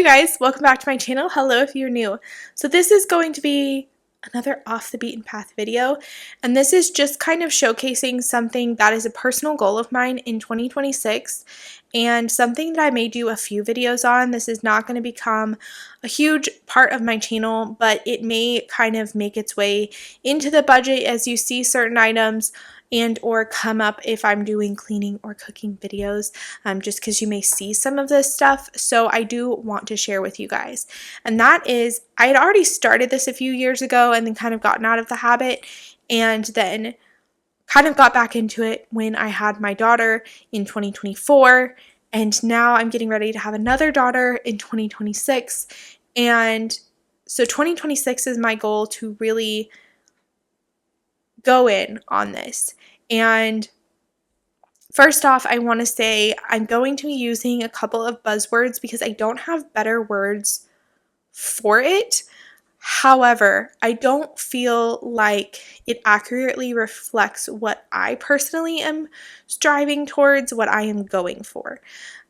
you guys, welcome back to my channel. Hello if you're new. So this is going to be another off the beaten path video, and this is just kind of showcasing something that is a personal goal of mine in 2026 and something that I may do a few videos on. This is not going to become a huge part of my channel, but it may kind of make its way into the budget as you see certain items and or come up if I'm doing cleaning or cooking videos, just because you may see some of this stuff. So I do want to share with you guys. And that is, I had already started this a few years ago and then kind of gotten out of the habit, and then kind of got back into it when I had my daughter in 2024. And now I'm getting ready to have another daughter in 2026. And so 2026 is my goal to really go in on this. And first off, I want to say I'm going to be using a couple of buzzwords because I don't have better words for it. However, I don't feel like it accurately reflects what I personally am striving towards, what I am going for.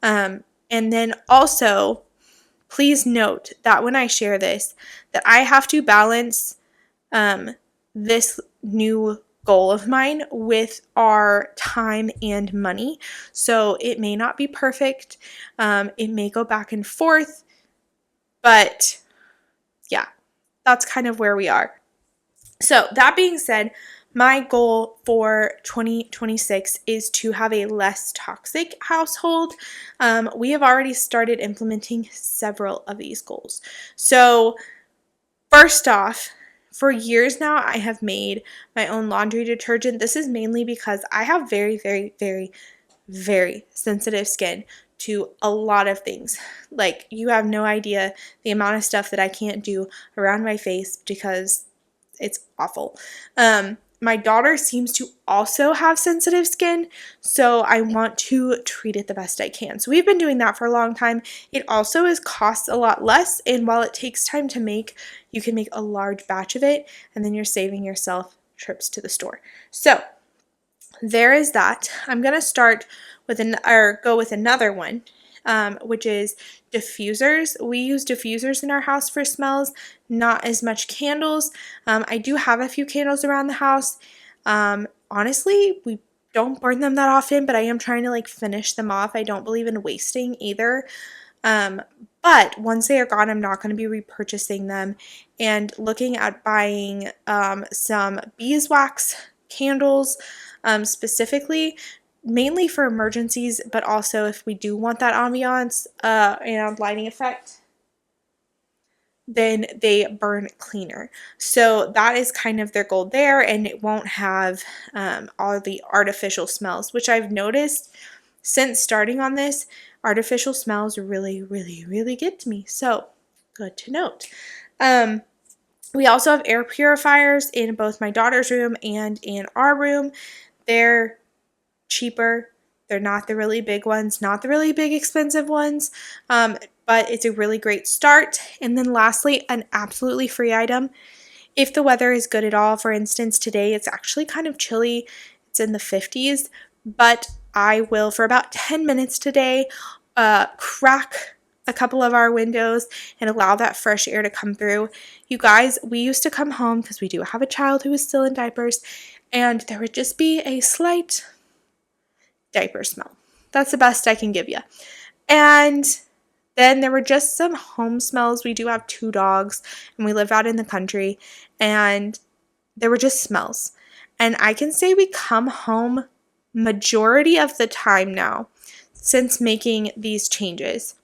And then also, please note that when I share this, that I have to balance this new goal of mine with our time and money. So it may not be perfect. It may go back and forth, but yeah, that's kind of where we are. So that being said, my goal for 2026 is to have a less toxic household. We have already started implementing several of these goals. So first off, for years now, I have made my own laundry detergent. This is mainly because I have very, very, very, very sensitive skin to a lot of things. Like, you have no idea the amount of stuff that I can't do around my face because it's awful. My daughter seems to also have sensitive skin, so I want to treat it the best I can. So we've been doing that for a long time. It also costs a lot less, and while it takes time to make, you can make a large batch of it, and then you're saving yourself trips to the store. So there is that. I'm gonna start with go with another one, which is diffusers. We use diffusers in our house for smells, not as much candles. I do have a few candles around the house. Honestly, we don't burn them that often, but I am trying to finish them off. I don't believe in wasting either. But once they are gone, I'm not going to be repurchasing them, and looking at buying some beeswax candles, specifically, mainly for emergencies, but also if we do want that ambiance and lighting effect, then they burn cleaner. So that is kind of their goal there, and it won't have all the artificial smells, which I've noticed since starting on this. Artificial smells really, really, really get to me. So good to note. We also have air purifiers in both my daughter's room and in our room. They're cheaper. They're not the really big ones, not the really big expensive ones, but it's a really great start. And then lastly, an absolutely free item. If the weather is good at all, for instance, today it's actually kind of chilly. It's in the 50s, but I will, for about 10 minutes today, crack a couple of our windows and allow that fresh air to come through. You guys, we used to come home, because we do have a child who is still in diapers, and there would just be a slight diaper smell. That's the best I can give you. And then there were just some home smells. We do have 2 dogs, and we live out in the country, and there were just smells. And I can say we come home majority of the time now since making these changes,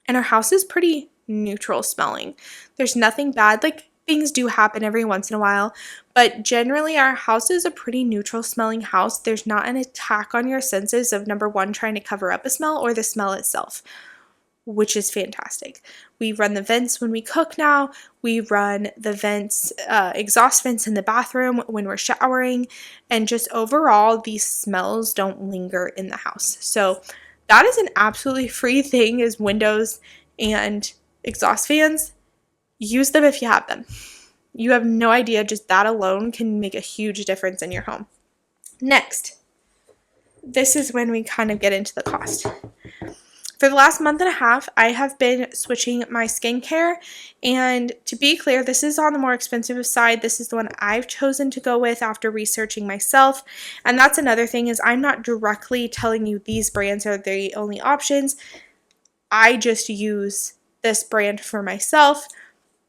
and our house is pretty neutral smelling. There's nothing bad. Things do happen every once in a while, but generally our house is a pretty neutral smelling house. There's not an attack on your senses of, number one, trying to cover up a smell, or the smell itself, which is fantastic. We run the vents when we cook now. We run the vents, exhaust vents in the bathroom when we're showering, and just overall, these smells don't linger in the house. So that is an absolutely free thing, is windows and exhaust fans. Use them if you have them. You have no idea, just that alone can make a huge difference in your home. Next, this is when we kind of get into the cost. For the last month and a half, I have been switching my skincare, and to be clear, this is on the more expensive side. This is the one I've chosen to go with after researching myself, and that's another thing is I'm not directly telling you these brands are the only options. I just use this brand for myself.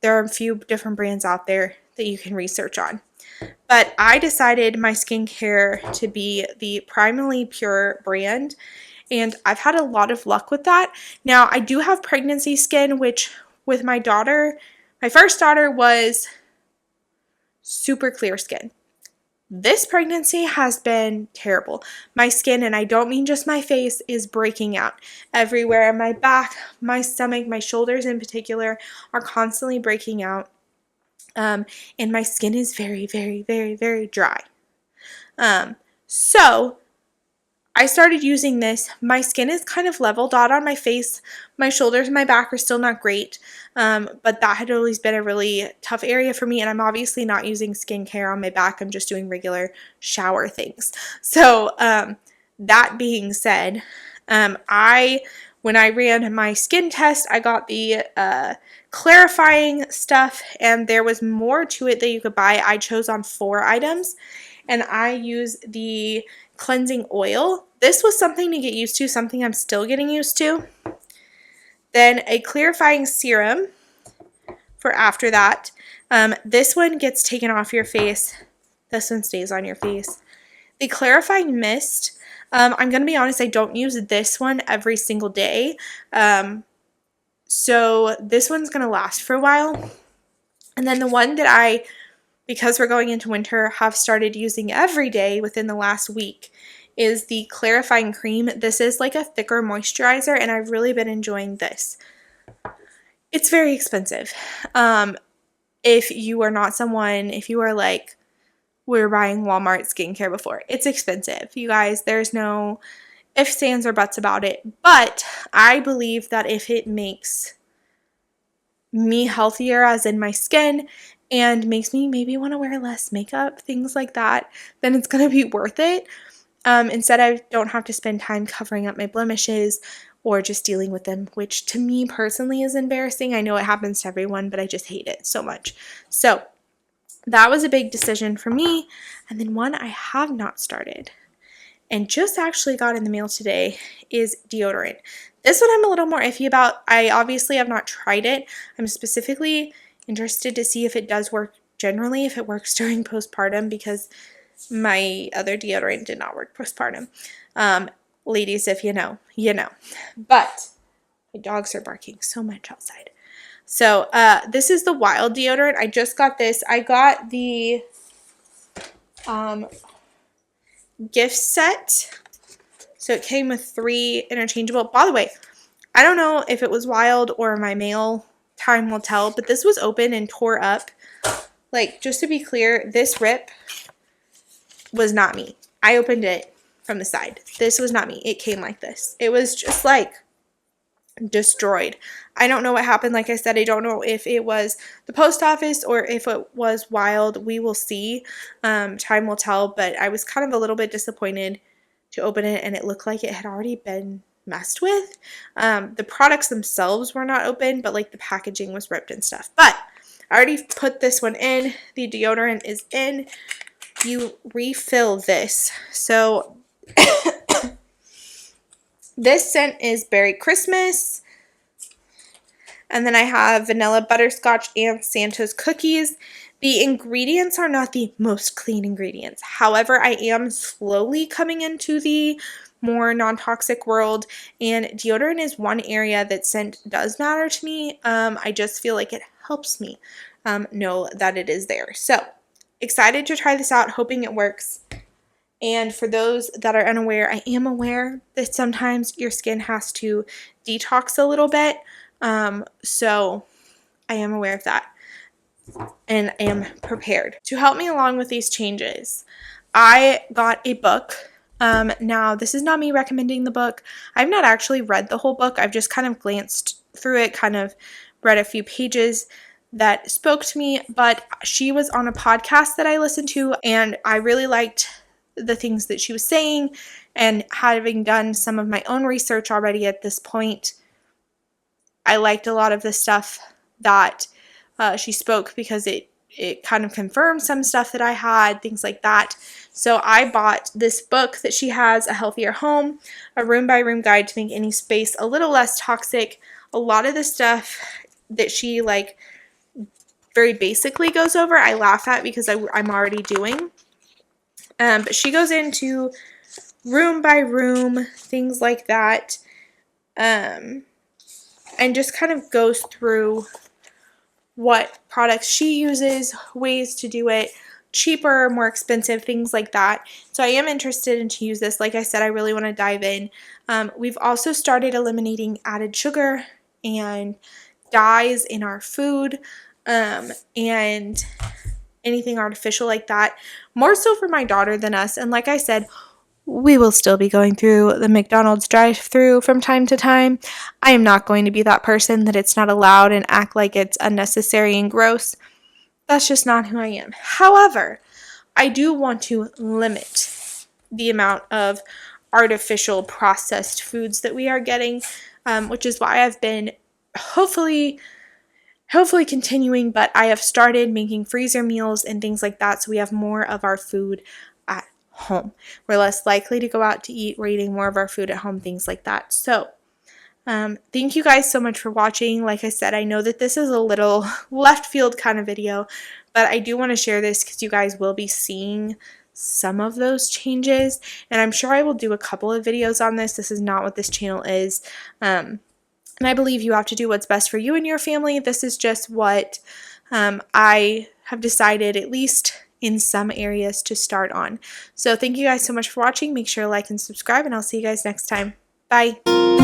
There are a few different brands out there that you can research on. But I decided my skincare to be the Primarily Pure brand, and I've had a lot of luck with that. Now, I do have pregnancy skin, which with my daughter, my first daughter was super clear skin. This pregnancy has been terrible. My skin, and I don't mean just my face, is breaking out everywhere. My back, my stomach, my shoulders in particular are constantly breaking out. And my skin is very, very, very, very dry. So I started using this. My skin is kind of leveled out on my face. My shoulders and my back are still not great, but that had always been a really tough area for me, and I'm obviously not using skincare on my back. I'm just doing regular shower things. So that being said, when I ran my skin test, I got the clarifying stuff, and there was more to it that you could buy. I chose on 4 items, and I use the cleansing oil. This was something to get used to, something I'm still getting used to. Then a clarifying serum for after that. This one gets taken off your face. This one stays on your face. The clarifying mist, I'm going to be honest, I don't use this one every single day. So this one's going to last for a while. And then the one that because we're going into winter, have started using every day within the last week is the clarifying cream. This is like a thicker moisturizer, and I've really been enjoying this. It's very expensive. If you are not someone, if you are like, we're buying Walmart skincare before, it's expensive. You guys, there's no ifs, ands, or buts about it. But I believe that if it makes me healthier, as in my skin, and makes me maybe want to wear less makeup, things like that, then it's going to be worth it. Instead, I don't have to spend time covering up my blemishes or just dealing with them, which to me personally is embarrassing. I know it happens to everyone, but I just hate it so much. So that was a big decision for me. And then one I have not started and just actually got in the mail today is deodorant. This one I'm a little more iffy about. I obviously have not tried it. I'm specifically interested to see if it does work generally, if it works during postpartum, because my other deodorant did not work postpartum. Ladies, if you know, you know. But my dogs are barking so much outside. So this is the Wild deodorant. I just got this. I got the gift set. So it came with 3 interchangeable. By the way, I don't know if it was Wild or my mail. Time will tell. But this was open and tore up. Like, just to be clear, this rip was not me. I opened it from the side. This was not me. It came like this. It was just like destroyed. I don't know what happened. Like I said, I don't know if it was the post office or if it was Wild. We will see. Time will tell. But I was kind of a little bit disappointed to open it, and it looked like it had already been messed with. The products themselves were not open, but like the packaging was ripped and stuff. But I already put this one in. The deodorant is in. You refill this. So this scent is Berry Christmas. And then I have vanilla butterscotch and Santa's cookies. The ingredients are not the most clean ingredients. However, I am slowly coming into the more non-toxic world, and deodorant is one area that scent does matter to me. I just feel like it helps me know that it is there. So excited to try this out, hoping it works. And for those that are unaware, I am aware that sometimes your skin has to detox a little bit. So I am aware of that and am prepared. To help me along with these changes, I got a book. Now, this is not me recommending the book. I've not actually read the whole book. I've just kind of glanced through it, kind of read a few pages that spoke to me, but she was on a podcast that I listened to, and I really liked the things that she was saying, and having done some of my own research already at this point, I liked a lot of the stuff that she spoke, because it kind of confirmed some stuff that I had, things like that. So I bought this book that she has, A Healthier Home, a room by room guide to make any space a little less toxic. A lot of the stuff that she like very basically goes over, I laugh at because I'm already doing. But she goes into room by room, things like that, and just kind of goes through what products she uses, ways to do it, cheaper, more expensive, things like that. So I am interested in to use this. Like I said, I really want to dive in. We've also started eliminating added sugar and dyes in our food, and anything artificial like that, more so for my daughter than us. And like I said, we will still be going through the McDonald's drive-thru from time to time. I am not going to be that person that it's not allowed and act like it's unnecessary and gross. That's just not who I am. However, I do want to limit the amount of artificial processed foods that we are getting, which is why I've been hopefully continuing, but I have started making freezer meals and things like that, so we have more of our food at home. We're less likely to go out to eat. We're eating more of our food at home, things like that. So thank you guys so much for watching. Like I said, I know that this is a little left field kind of video, but I do want to share this because you guys will be seeing some of those changes, and I'm sure I will do a couple of videos on this. This is not what this channel is. And I believe you have to do what's best for you and your family. This is just what I have decided, at least in some areas, to start on. So thank you guys so much for watching. Make sure to like and subscribe, and I'll see you guys next time. Bye.